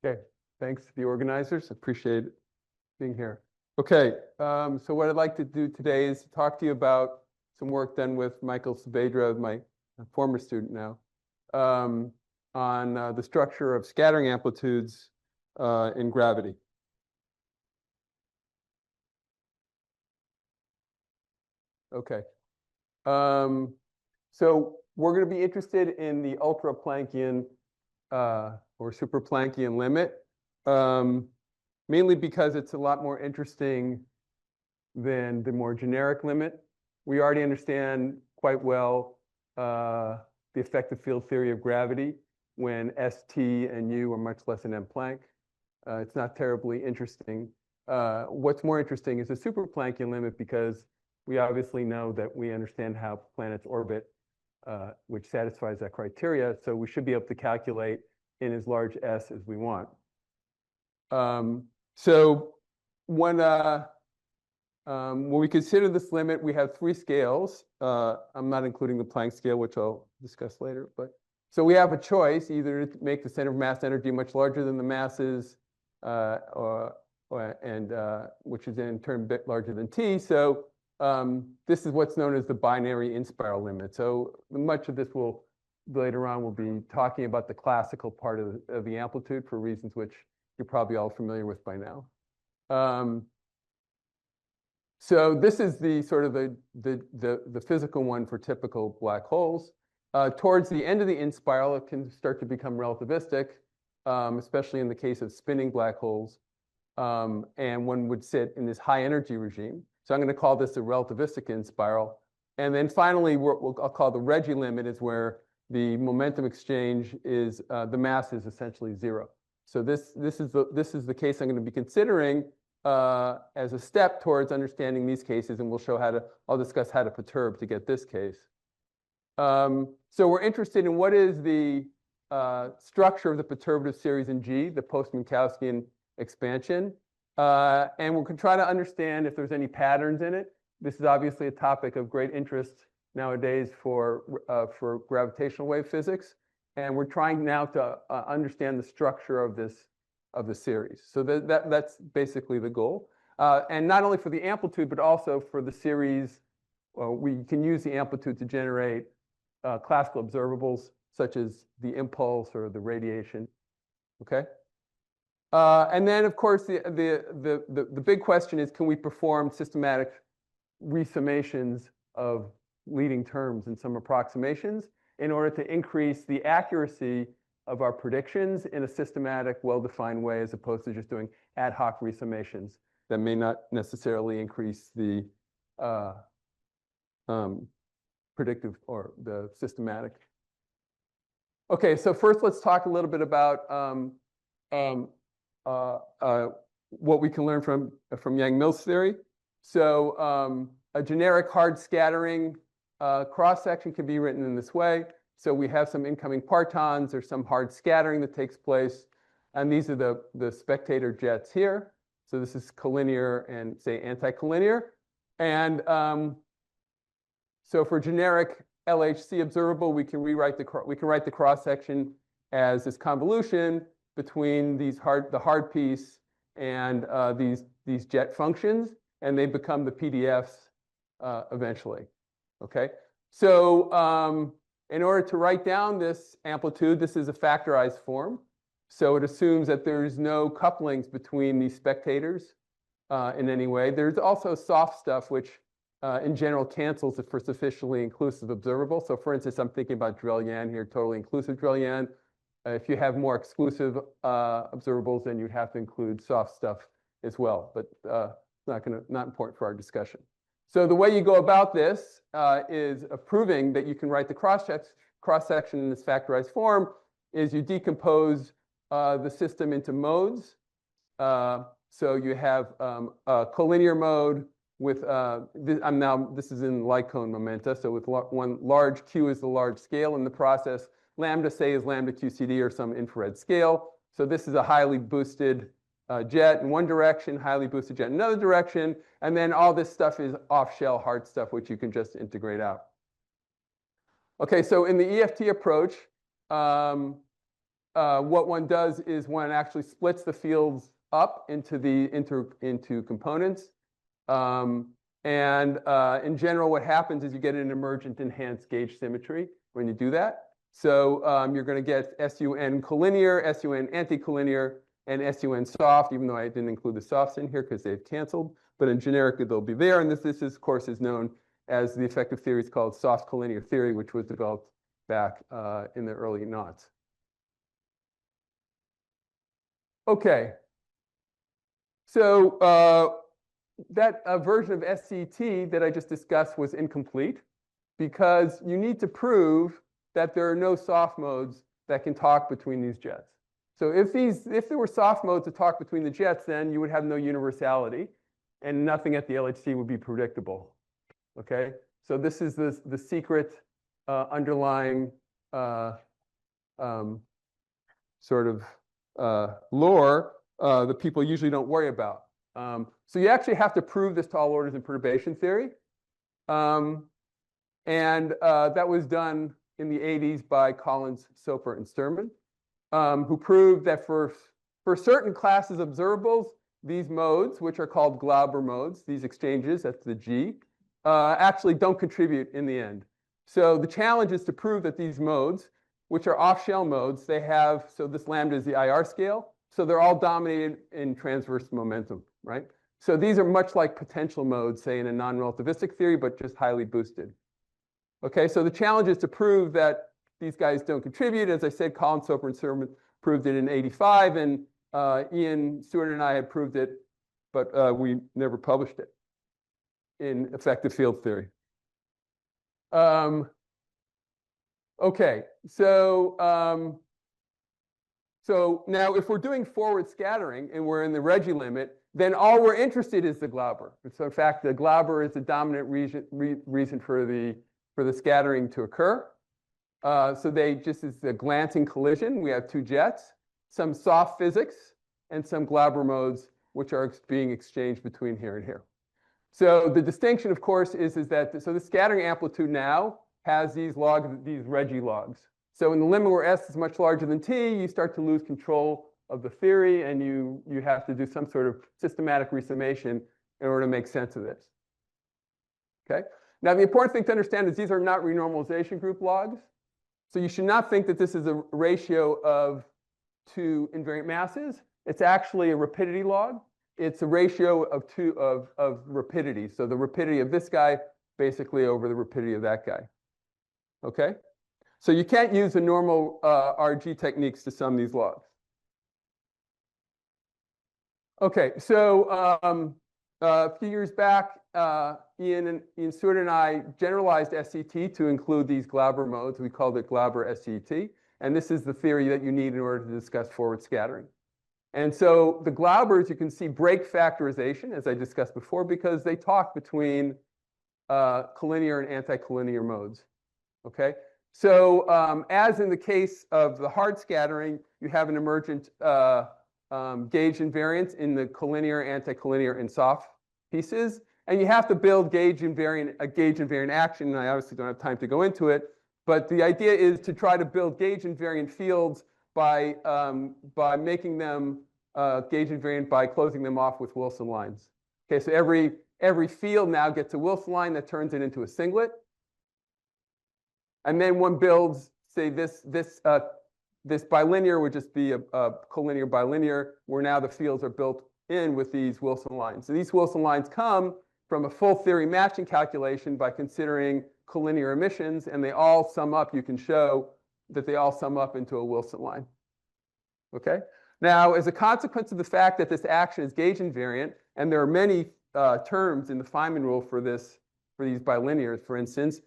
Okay, thanks to the organizers. Appreciate being here. Okay, so what I'd like to do today is talk to you about some work done with Michael Saavedra, my former student now, on the structure of scattering amplitudes in gravity. Okay, so we're going to be interested in the ultra-Planckian or super-Planckian limit, mainly because it's a lot more interesting than the more generic limit. We already understand quite well the effective field theory of gravity when ST and U are much less than m Planck. It's not terribly interesting. What's more interesting is the super-Planckian limit, because we obviously know that we understand how planets orbit, which satisfies that criteria. So we should be able to calculate in as large S as we want. So when we consider this limit, we have three scales. I'm not including the Planck scale, which I'll discuss later. But so we have a choice, either to make the center of mass energy much larger than the masses, which is in turn a bit larger than T. So this is what's known as the binary in-spiral limit. So much of this will later on we'll be talking about the classical part of the amplitude for reasons which you're probably all familiar with by now. So this is the sort of the physical one for typical black holes. Towards the end of the in-spiral, it can start to become relativistic, especially in the case of spinning black holes. And one would sit in this high energy regime. So I'm going to call this a relativistic in-spiral. And then finally, I'll call the Regge limit is where the momentum exchange is, the mass is essentially zero. So this is the case I'm going to be considering as a step towards understanding these cases, and I'll discuss how to perturb to get this case. So we're interested in what is the structure of the perturbative series in G, the post-Minkowskian expansion, and we're going to try to understand if there's any patterns in it. This is obviously a topic of great interest nowadays for gravitational wave physics. And we're trying now to understand the structure of the series. So that's basically the goal. And not only for the amplitude, but also for the series, we can use the amplitude to generate classical observables, such as the impulse or the radiation. Okay. And then, of course, the big question is, can we perform systematic resummations of leading terms in some approximations in order to increase the accuracy of our predictions in a systematic, well-defined way, as opposed to just doing ad hoc resummations that may not necessarily increase the predictive or the systematic. Okay, so first let's talk a little bit about what we can learn from Yang-Mills theory. So a generic hard scattering cross-section can be written in this way. So we have some incoming partons, there's some hard scattering that takes place, and these are the spectator jets here. So this is collinear and, say, anti-collinear. And so for generic LHC observable, we can write the cross-section as this convolution between the hard piece and these jet functions, and they become the PDFs eventually. Okay, so in order to write down this amplitude, this is a factorized form. So it assumes that there's no couplings between these spectators in any way. There's also soft stuff, which in general cancels it for sufficiently inclusive observable. So for instance, I'm thinking about Drell-Yan here, totally inclusive Drell-Yan. If you have more exclusive observables, then you'd have to include soft stuff as well. But not important for our discussion. So the way you go about this is proving that you can write the cross-section in this factorized form is you decompose the system into modes. So you have a collinear mode with, this is in light cone momenta. So with one large Q is the large scale in the process. Lambda, say, is lambda QCD or some infrared scale. So this is a highly boosted jet in one direction, highly boosted jet in another direction, and then all this stuff is off-shell hard stuff, which you can just integrate out. Okay, so in the EFT approach, what one does is one actually splits the fields up into into components. In general, what happens is you get an emergent enhanced gauge symmetry when you do that. So you're going to get SUN collinear, SUN anticollinear, and SUN soft, even though I didn't include the softs in here because they've canceled. But in generic, they'll be there. And this of course, is known as the effective theory. It's called soft collinear theory, which was developed back in the early noughts. Okay. So that version of SCT that I just discussed was incomplete because you need to prove that there are no soft modes that can talk between these jets. So if there were soft modes to talk between the jets, then you would have no universality and nothing at the LHC would be predictable. Okay, so this is the secret underlying sort of lore that people usually don't worry about. So you actually have to prove this to all orders in perturbation theory. That was done in the 80s by Collins, Soper, and Sturman, who proved that for certain classes of observables, these modes, which are called Glauber modes, these exchanges, that's the G, actually don't contribute in the end. So the challenge is to prove that these modes, which are off-shell modes, they have, so this lambda is the IR scale, so they're all dominated in transverse momentum, right? So these are much like potential modes, say in a non-relativistic theory, but just highly boosted. Okay, so the challenge is to prove that these guys don't contribute. As I said, Collins, Soper, and Sturman proved it in '85, and Ian Stewart and I had proved it, but we never published it in effective field theory. Okay, so now if we're doing forward scattering and we're in the Regge limit, then all we're interested is the Glauber. So in fact, the Glauber is the dominant reason for the scattering to occur. So they just is a glancing collision. We have two jets, some soft physics, and some Glauber modes, which are being exchanged between here and here. So the distinction, of course, is that so the scattering amplitude now has these Regge logs. So in the limit where S is much larger than T, you start to lose control of the theory, and you have to do some sort of systematic resummation in order to make sense of this. Okay. Now the important thing to understand is these are not renormalization group logs. So you should not think that this is a ratio of two invariant masses. It's actually a rapidity log. It's a ratio of of rapidity. So the rapidity of this guy basically over the rapidity of that guy. Okay? So you can't use the normal RG techniques to sum these logs. Okay, so a few years back, Ian Stewart and I generalized SCT to include these Glauber modes. We called it Glauber SCT. And this is the theory that you need in order to discuss forward scattering. And so the Glaubers, you can see, break factorization, as I discussed before, because they talk between collinear and anti-collinear modes. Okay? So as in the case of the hard scattering, you have an emergent gauge invariance in the collinear, anti-collinear, and soft pieces. And you have to build a gauge invariant action, and I obviously don't have time to go into it. But the idea is to try to build gauge invariant fields by making them gauge invariant by closing them off with Wilson lines. Okay, so every field now gets a Wilson line that turns it into a singlet. And then one builds, say, this bilinear would just be a collinear bilinear, where now the fields are built in with these Wilson lines. So these Wilson lines come from a full theory matching calculation by considering collinear emissions, and they all sum up. You can show that they all sum up into a Wilson line. Okay? Now, as a consequence of the fact that this action is gauge invariant, and there are many terms in the Feynman rule for these bilinears, for instance,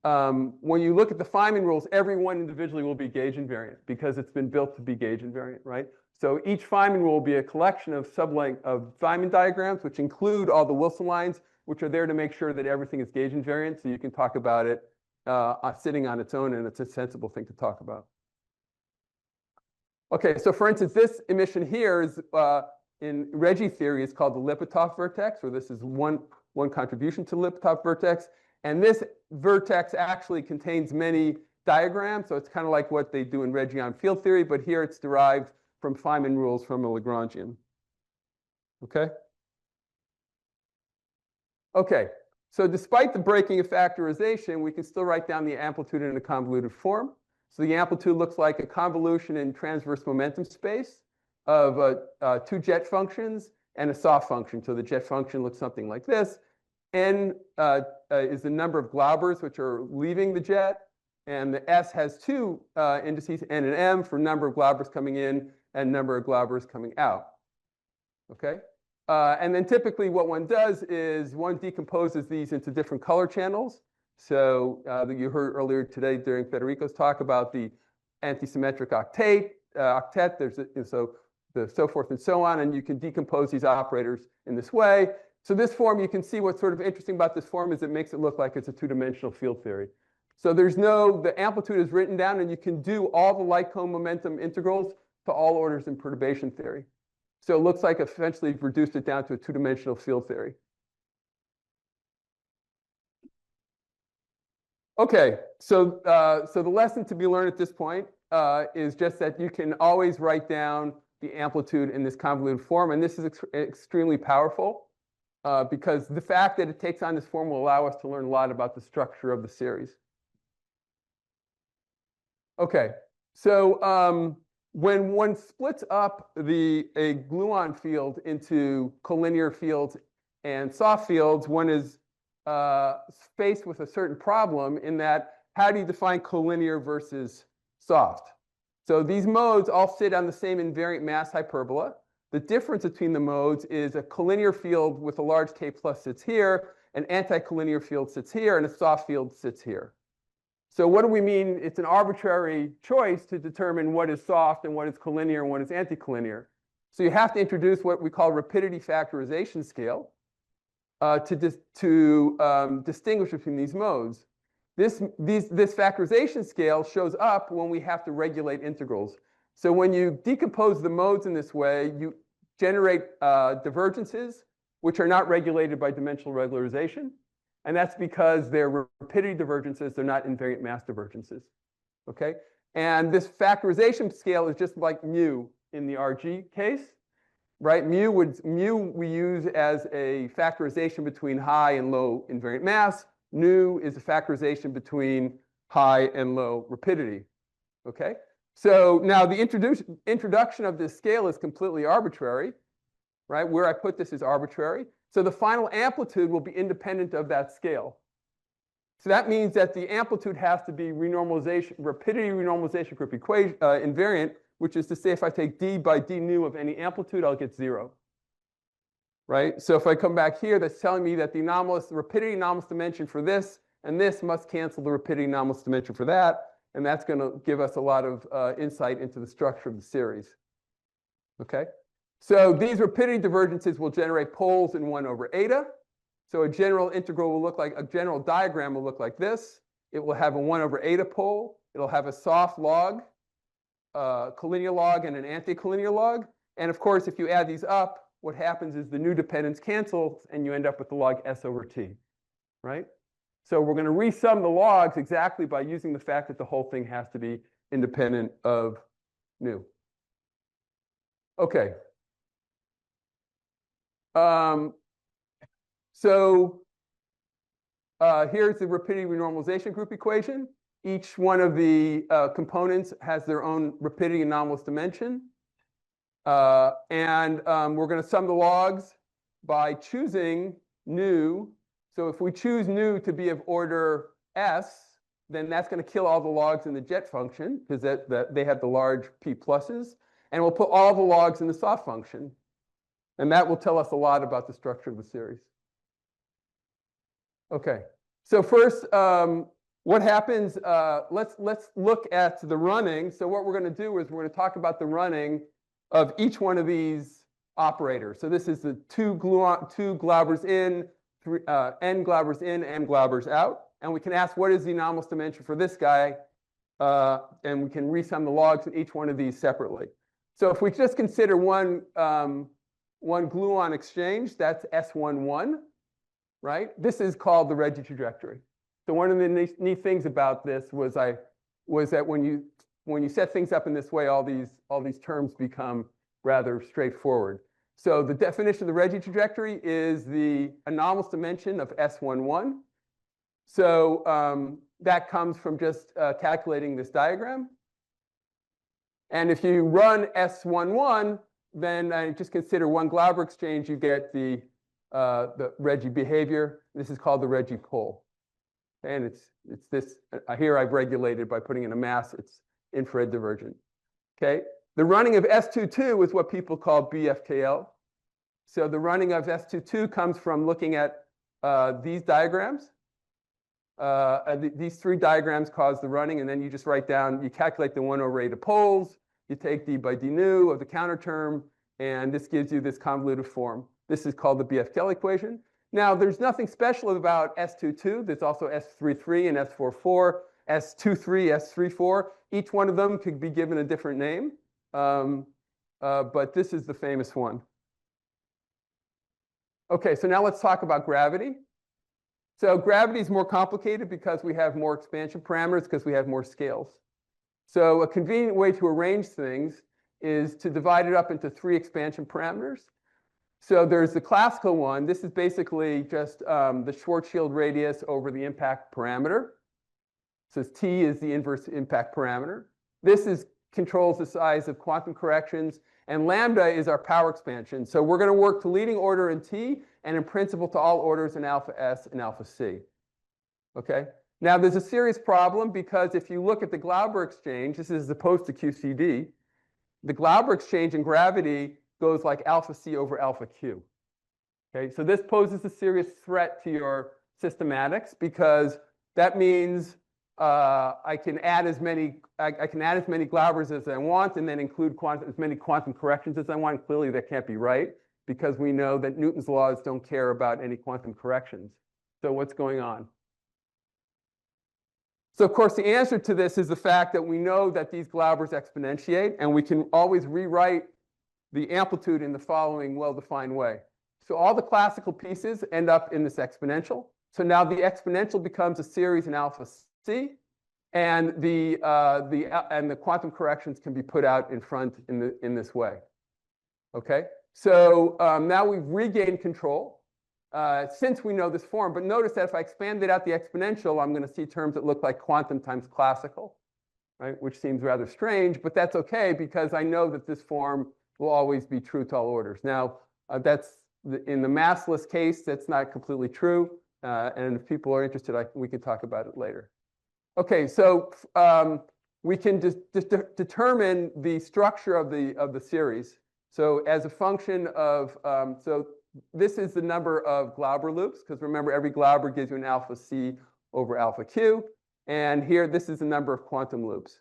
when you look at the Feynman rules, every one individually will be gauge invariant because it's been built to be gauge invariant, right? So each Feynman rule will be a collection of Feynman diagrams, which include all the Wilson lines, which are there to make sure that everything is gauge invariant. So you can talk about it sitting on its own, and it's a sensible thing to talk about. Okay, so for instance, this emission here is in Regge theory is called the Lipitov vertex, or this is one contribution to the Lipitov vertex. And this vertex actually contains many diagram. So it's kind of like what they do in Regge on field theory, but here it's derived from Feynman rules from a Lagrangian. Okay? Okay, so despite the breaking of factorization, we can still write down the amplitude in a convoluted form. So the amplitude looks like a convolution in transverse momentum space of two jet functions and a soft function. So the jet function looks something like this. N is the number of Glaubers which are leaving the jet, and the S has two indices, N and M, for number of Glaubers coming in and number of Glaubers coming out. Okay? And then typically what one does is one decomposes these into different color channels. So you heard earlier today during Federico's talk about the antisymmetric octet. There's so forth and so on, and you can decompose these operators in this way. So this form, you can see what's sort of interesting about this form is it makes it look like it's a two-dimensional field theory. So the amplitude is written down, and you can do all the light cone momentum integrals to all orders in perturbation theory. So it looks like essentially you've reduced it down to a two-dimensional field theory. Okay, so the lesson to be learned at this point is just that you can always write down the amplitude in this convoluted form, and this is extremely powerful because the fact that it takes on this form will allow us to learn a lot about the structure of the series. Okay, so when one splits up a gluon field into collinear fields and soft fields, one is faced with a certain problem in that how do you define collinear versus soft? So these modes all sit on the same invariant mass hyperbola. The difference between the modes is a collinear field with a large K plus sits here, an anti-collinear field sits here, and a soft field sits here. So what do we mean? It's an arbitrary choice to determine what is soft and what is collinear and what is anti-collinear. So you have to introduce what we call rapidity factorization scale to distinguish between these modes. This factorization scale shows up when we have to regulate integrals. So when you decompose the modes in this way, you generate divergences, which are not regulated by dimensional regularization. And that's because they're rapidity divergences, they're not invariant mass divergences. Okay? And this factorization scale is just like mu in the RG case, right? Mu we use as a factorization between high and low invariant mass. Nu is a factorization between high and low rapidity. Okay? So now the introduction of this scale is completely arbitrary, right? Where I put this is arbitrary. So the final amplitude will be independent of that scale. So that means that the amplitude has to be rapidity renormalization group equation invariant, which is to say if I take d by d nu of any amplitude, I'll get 0. Right? So if I come back here, that's telling me that the rapidity anomalous dimension for this and this must cancel the rapidity anomalous dimension for that. And that's going to give us a lot of insight into the structure of the series. Okay? So these rapidity divergences will generate poles in 1 over eta. So a general integral will look like, a general diagram will look like this. It will have a 1 over eta pole. It'll have a soft log, collinear log, and an anti-collinear log. And of course, if you add these up, what happens is the new dependence cancels, and you end up with the log S over T, right? So we're going to resum the logs exactly by using the fact that the whole thing has to be independent of nu. Okay. Here's the rapidity renormalization group equation. Each one of the components has their own rapidity anomalous dimension. We're going to sum the logs by choosing nu. So if we choose nu to be of order S, then that's going to kill all the logs in the jet function because they have the large p pluses. And we'll put all the logs in the soft function. And that will tell us a lot about the structure of the series. Okay, so first, what happens, let's look at the running. So what we're going to do is we're going to talk about the running of each one of these operators. So this is the two Glaubers in, n Glaubers in, m Glaubers out. And we can ask what is the anomalous dimension for this guy, and we can resum the logs of each one of these separately. So if we just consider one gluon exchange, that's S11, right? This is called the Regge trajectory. So one of the neat things about this was I was that when you set things up in this way, all these terms become rather straightforward. So the definition of the Regge trajectory is the anomalous dimension of S11. So that comes from just calculating this diagram. And if you run S11, then just consider one Glauber exchange, you get the Regge behavior. This is called the Regge pole. And it's this, here I've regulated by putting in a mass, it's infrared divergent. Okay, the running of S22 is what people call BFKL. So the running of S22 comes from looking at these diagrams. These three diagrams cause the running, and then you just write down, you calculate the 1 over rate of poles, you take d by d nu of the counter term, and this gives you this convoluted form. This is called the BFKL equation. Now, there's nothing special about S22. There's also S33 and S44, S23, S34. Each one of them could be given a different name, but this is the famous one. Okay, so now let's talk about gravity. So gravity is more complicated because we have more expansion parameters, because we have more scales. So a convenient way to arrange things is to divide it up into 3 expansion parameters. So there's the classical one. This is basically just the Schwarzschild radius over the impact parameter. So T is the inverse impact parameter. This controls the size of quantum corrections, and lambda is our power expansion. So we're going to work to leading order in T, and in principle to all orders in alpha S and alpha C. Okay? Now there's a serious problem, because if you look at the Glauber exchange, this is opposed to QCD, the Glauber exchange in gravity goes like alpha C over alpha Q. Okay? So this poses a serious threat to your systematics, because that means I can add as many Glaubers as I want, and then include as many quantum corrections as I want. Clearly, that can't be right, because we know that Newton's laws don't care about any quantum corrections. So what's going on? So of course, the answer to this is the fact that we know that these Glaubers exponentiate, and we can always rewrite the amplitude in the following well-defined way. So all the classical pieces end up in this exponential. So now the exponential becomes a series in alpha C, and the quantum corrections can be put out in front in this way. Okay, so now we've regained control since we know this form. But notice that if I expanded out the exponential, I'm going to see terms that look like quantum times classical, right? Which seems rather strange, but that's okay, because I know that this form will always be true to all orders. Now, in the massless case, that's not completely true. And if people are interested, we can talk about it later. Okay, so we can just determine the structure of the series. So as a function of, so this is the number of Glauber loops, because remember, every Glauber gives you an alpha C over alpha Q. And here, this is the number of quantum loops.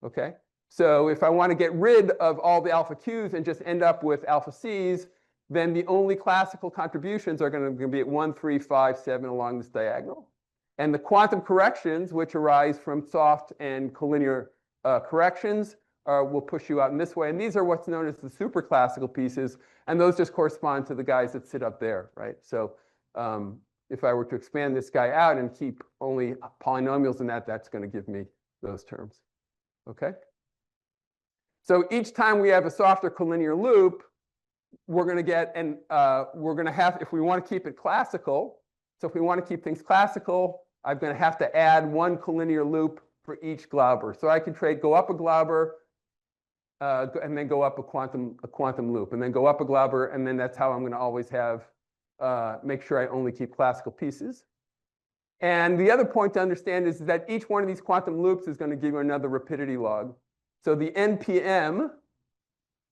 Okay, so if I want to get rid of all the alpha Qs and just end up with alpha Cs, then the only classical contributions are going to be at 1, 3, 5, 7 along this diagonal. And the quantum corrections, which arise from soft and collinear corrections, will push you out in this way. And these are what's known as the superclassical pieces. And those just correspond to the guys that sit up there, right? So if I were to expand this guy out and keep only polynomials in that, that's going to give me those terms. Okay? So each time we have a softer collinear loop, we're going to get, and we're going to have, if we want to keep it classical, so if we want to keep things classical, I'm going to have to add one collinear loop for each Glauber. So I can go up a Glauber, and then go up a quantum loop, and then go up a Glauber, and then that's how I'm going to always have, make sure I only keep classical pieces. And the other point to understand is that each one of these quantum loops is going to give you another rapidity log. So the NPM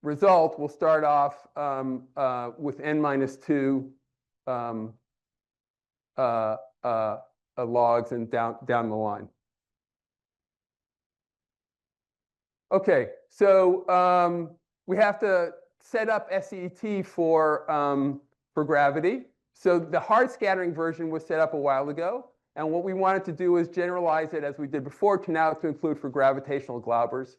result will start off with n minus 2 logs and down the line. Okay, so we have to set up SET for gravity. So the hard scattering version was set up a while ago, and what we wanted to do is generalize it, as we did before, to include for gravitational Glaubers.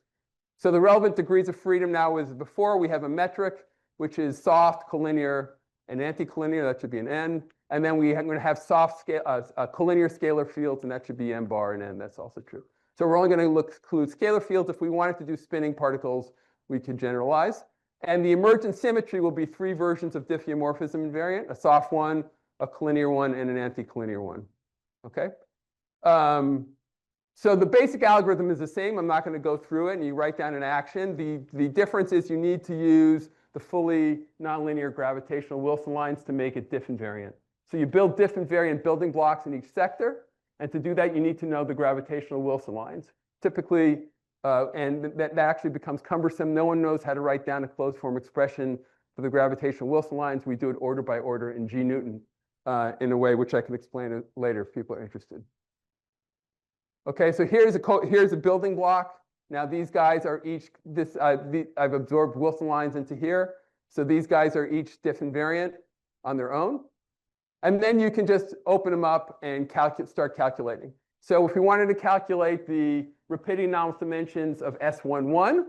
So the relevant degrees of freedom now is, before we have a metric, which is soft, collinear, and anti-collinear. That should be an n. And then we're going to have soft collinear scalar fields, and that should be m bar and n. That's also true. So we're only going to include scalar fields. If we wanted to do spinning particles, we could generalize. And the emergent symmetry will be 3 versions of diffeomorphism invariant, a soft one, a collinear one, and an anti-collinear one. Okay? So the basic algorithm is the same. I'm not going to go through it, and you write down an action. The difference is you need to use the fully nonlinear gravitational Wilson lines to make it diff invariant. So you build diff invariant building blocks in each sector, and to do that, you need to know the gravitational Wilson lines. Typically, and that actually becomes cumbersome. No one knows how to write down a closed form expression for the gravitational Wilson lines. We do it order by order in G Newton in a way which I can explain later if people are interested. Okay, so here's a building block. Now these guys are each I've absorbed Wilson lines into here. So these guys are each diff invariant on their own. And then you can just open them up and start calculating. So if we wanted to calculate the rapidity anomalous dimensions of S11,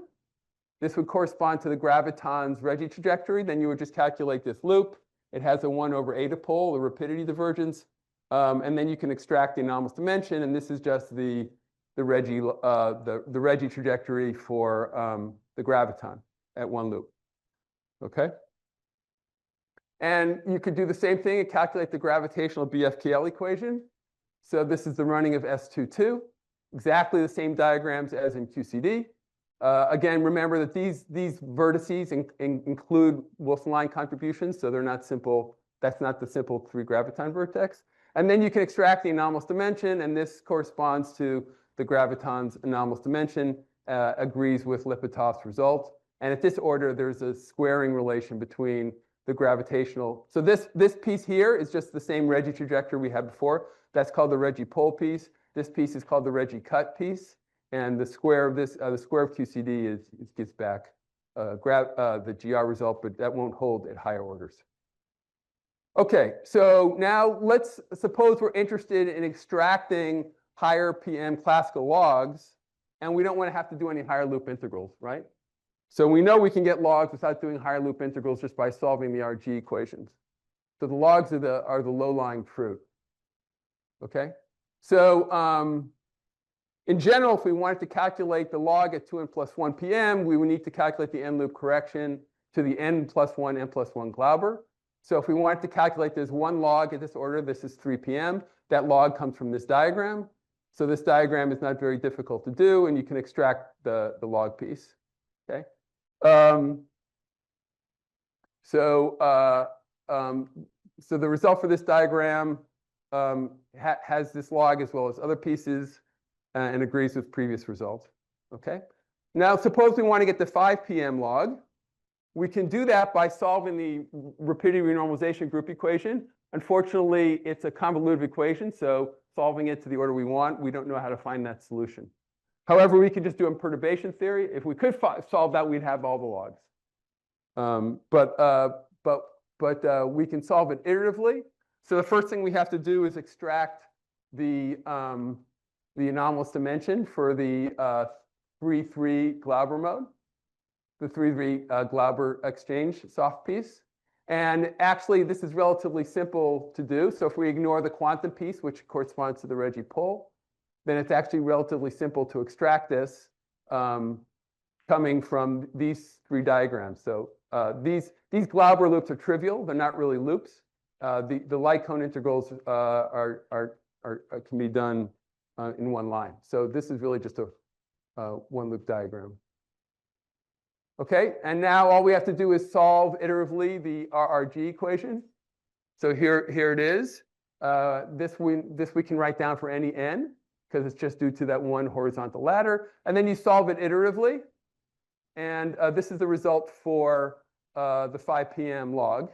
this would correspond to the graviton's Regge trajectory. Then you would just calculate this loop. It has a 1 over eta pole, the rapidity divergence. And then you can extract the anomalous dimension, and this is just the Regge trajectory for the graviton at 1 loop. Okay? And you could do the same thing and calculate the gravitational BFKL equation. So this is the running of S22, exactly the same diagrams as in QCD. Again, remember that these vertices include Wilson line contributions, so they're not simple. That's not the simple 3 graviton vertex. And then you can extract the anomalous dimension, and this corresponds to the graviton's anomalous dimension, agrees with Lipitov's result. And at this order, there's a squaring relation between the gravitational. So this piece here is just the same Regge trajectory we had before. That's called the Regge pole piece. This piece is called the Regge cut piece. And the square of this, the square of QCD gives back the GR result, but that won't hold at higher orders. Okay, so now let's suppose we're interested in extracting higher PM classical logs, and we don't want to have to do any higher loop integrals, right? So we know we can get logs without doing higher loop integrals just by solving the RG equations. So the logs are the low-lying fruit. Okay, so in general, if we wanted to calculate the log at 2n plus 1 PM, we would need to calculate the n loop correction to the n plus 1 Glauber. So if we wanted to calculate there's 1 log at this order, this is 3 PM. That log comes from this diagram. So this diagram is not very difficult to do, and you can extract the log piece. Okay. So the result for this diagram has this log as well as other pieces and agrees with previous results. Okay. Now suppose we want to get the 5 PM log. We can do that by solving the rapidity renormalization group equation. Unfortunately, it's a convoluted equation, so solving it to the order we want, we don't know how to find that solution. However, we could just do a perturbation theory. If we could solve that, we'd have all the logs. But we can solve it iteratively. So the first thing we have to do is extract the anomalous dimension for the 3-3 Glauber mode, the 3-3 Glauber exchange soft piece. And actually, this is relatively simple to do. So if we ignore the quantum piece, which corresponds to the Regge pole, then it's actually relatively simple to extract this coming from these 3 diagrams. So these Glauber loops are trivial. They're not really loops. The light cone integrals can be done in 1 line. So this is really just a 1 loop diagram. Okay, and now all we have to do is solve iteratively the RRG equation. So here it is. This we can write down for any n, because it's just due to that 1 horizontal ladder. And then you solve it iteratively. And this is the result for the 5 PM log,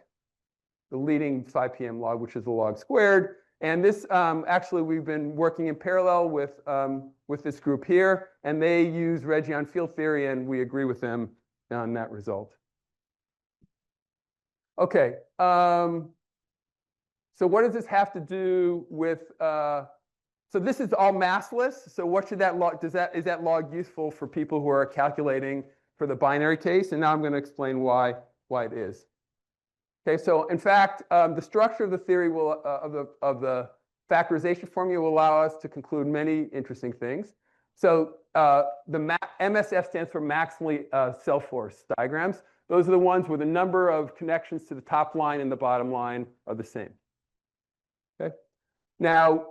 the leading 5 PM log, which is the log squared. And this, actually, we've been working in parallel with this group here. And they use Regge on field theory, and we agree with them on that result. Okay. So what does this have to do with... So this is all massless. So what should that log, is that log useful for people who are calculating for the binary case? And now I'm going to explain why it is. Okay, so in fact, the structure of the theory of the factorization formula will allow us to conclude many interesting things. So MSF stands for maximally self-force diagrams. Those are the ones where the number of connections to the top line and the bottom line are the same. Okay. Now,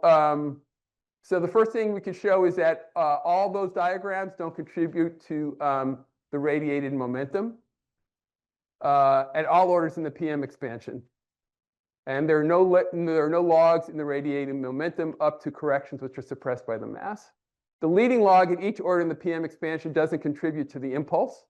so the first thing we can show is that all those diagrams don't contribute to the radiated momentum at all orders in the PM expansion. And there are no logs in the radiated momentum up to corrections which are suppressed by the mass. The leading log at each order in the PM expansion doesn't contribute to the impulse.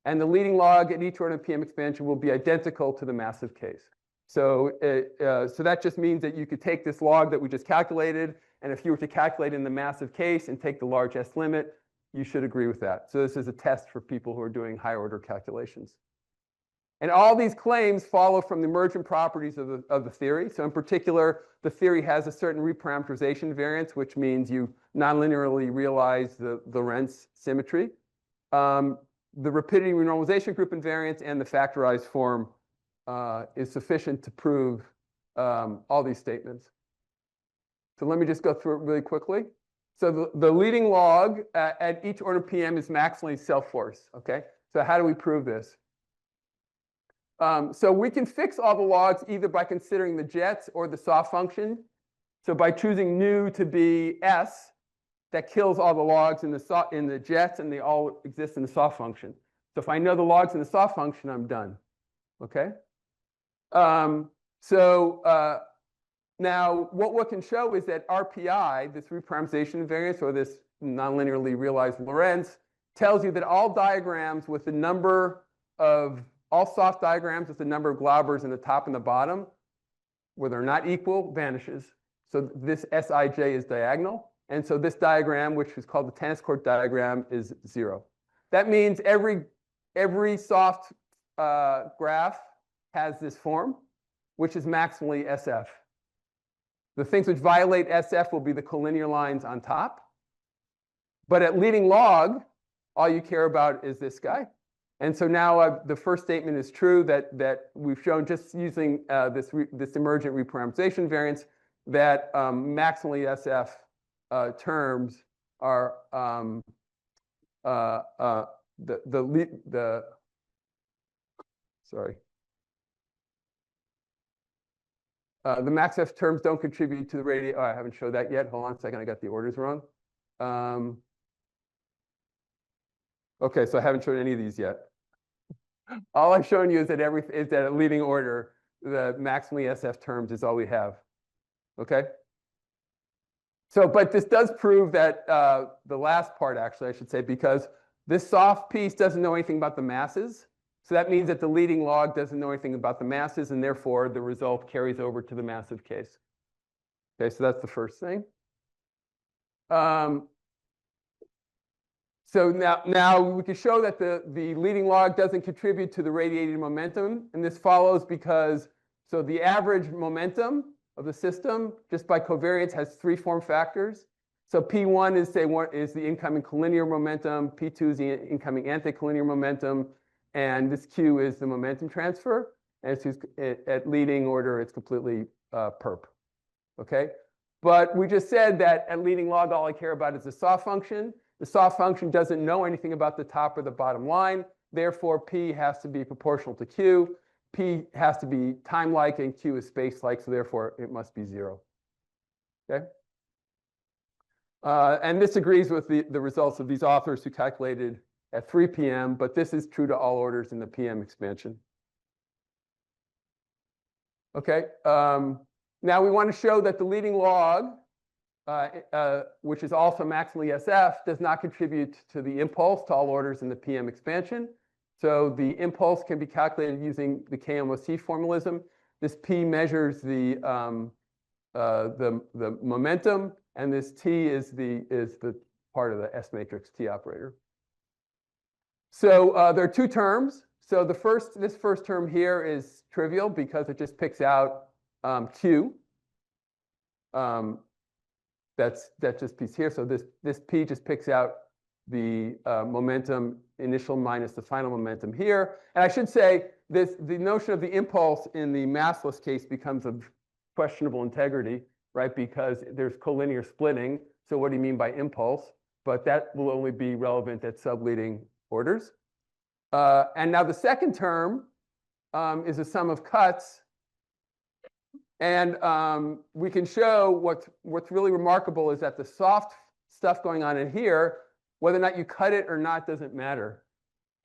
And the leading log at each order in the PM expansion will be identical to the massive case. So that just means that you could take this log that we just calculated, and if you were to calculate in the massive case and take the large S limit, you should agree with that. So this is a test for people who are doing higher order calculations. And all these claims follow from the emergent properties of the theory. So in particular, the theory has a certain reparameterization variance, which means you nonlinearly realize the Lorentz symmetry. The rapidity renormalization group invariance and the factorized form is sufficient to prove all these statements. So let me just go through it really quickly. So the leading log at each order PM is maximally self-force. Okay. So how do we prove this? So we can fix all the logs either by considering the jets or the soft function. So by choosing nu to be S, that kills all the logs in the jets, and they all exist in the soft function. So if I know the logs in the soft function, I'm done. Okay. Now what we can show is that RPI, this reparameterization invariance, or this nonlinearly realized Lorentz, tells you that all diagrams with the number of all soft diagrams with the number of Glaubers in the top and the bottom, where they're not equal, vanishes. So this Sij is diagonal. And so this diagram, which is called the tennis court diagram, is 0. That means every soft graph has this form, which is maximally SF. The things which violate SF will be the collinear lines on top. But at leading log, all you care about is this guy. And so now the first statement is true that we've shown just using this emergent reparameterization variance that maximally SF terms are the max F terms don't contribute to the radius. Oh, I haven't showed that yet. Hold on a second. I got the orders wrong. Okay, so I haven't shown any of these yet. All I've shown you is that at leading order, the maximally SF terms is all we have. Okay. So, but this does prove that the last part, actually, I should say, because this soft piece doesn't know anything about the masses. So that means that the leading log doesn't know anything about the masses, and therefore the result carries over to the massive case. Okay, so that's the first thing. So now we can show that the leading log doesn't contribute to the radiated momentum, and this follows because the average momentum of the system, just by covariance, has 3 form factors. So P1 is the incoming collinear momentum, P2 is the incoming anticollinear momentum, and this Q is the momentum transfer. And it's just, at leading order, it's completely perp. Okay, but we just said that at leading log, all I care about is the soft function. The soft function doesn't know anything about the top or the bottom line. Therefore, P has to be proportional to Q. P has to be time-like, and Q is space-like, so therefore it must be 0. Okay? And this agrees with the results of these authors who calculated at 3 p.m., but this is true to all orders in the PM expansion. Okay? Now we want to show that the leading log, which is also maximally SF, does not contribute to the impulse to all orders in the PM expansion. So the impulse can be calculated using the KMOC formalism. This P measures the momentum, and this T is the part of the S matrix T operator. So there are 2 terms. So this first term here is trivial because it just picks out Q. That's just piece here. So this P just picks out the momentum initial minus the final momentum here. And I should say the notion of the impulse in the massless case becomes of questionable integrity, right? Because there's collinear splitting. So what do you mean by impulse? but that will only be relevant at subleading orders. And now the second term is a sum of cuts. And we can show what's really remarkable is that the soft stuff going on in here, whether or not you cut it or not, doesn't matter.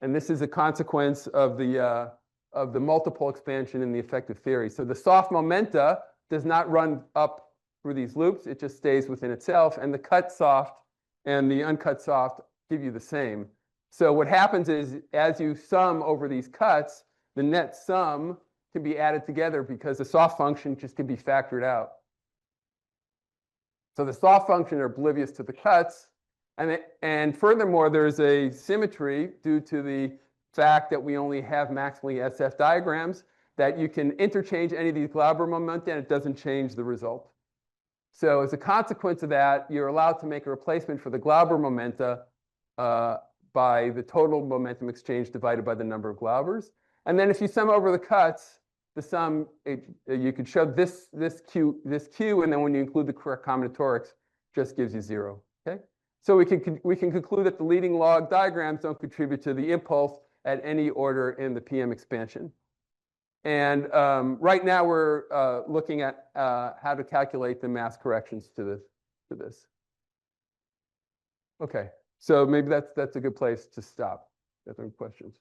And this is a consequence of the multiple expansion in the effective theory. So the soft momenta does not run up through these loops. It just stays within itself. And the cut soft and the uncut soft give you the same. So what happens is, as you sum over these cuts, the net sum can be added together because the soft function just can be factored out. So the soft function are oblivious to the cuts. And furthermore, there's a symmetry due to the fact that we only have maximally SF diagrams, that you can interchange any of these Glauber momenta and it doesn't change the result. So as a consequence of that, you're allowed to make a replacement for the Glauber momenta by the total momentum exchange divided by the number of Glaubers. And then if you sum over the cuts, the sum, you could show this Q, and then when you include the correct combinatorics, just gives you 0. Okay? So we can conclude that the leading log diagrams don't contribute to the impulse at any order in the PM expansion. And right now we're looking at how to calculate the mass corrections to this. Okay, so maybe that's a good place to stop. If there are questions.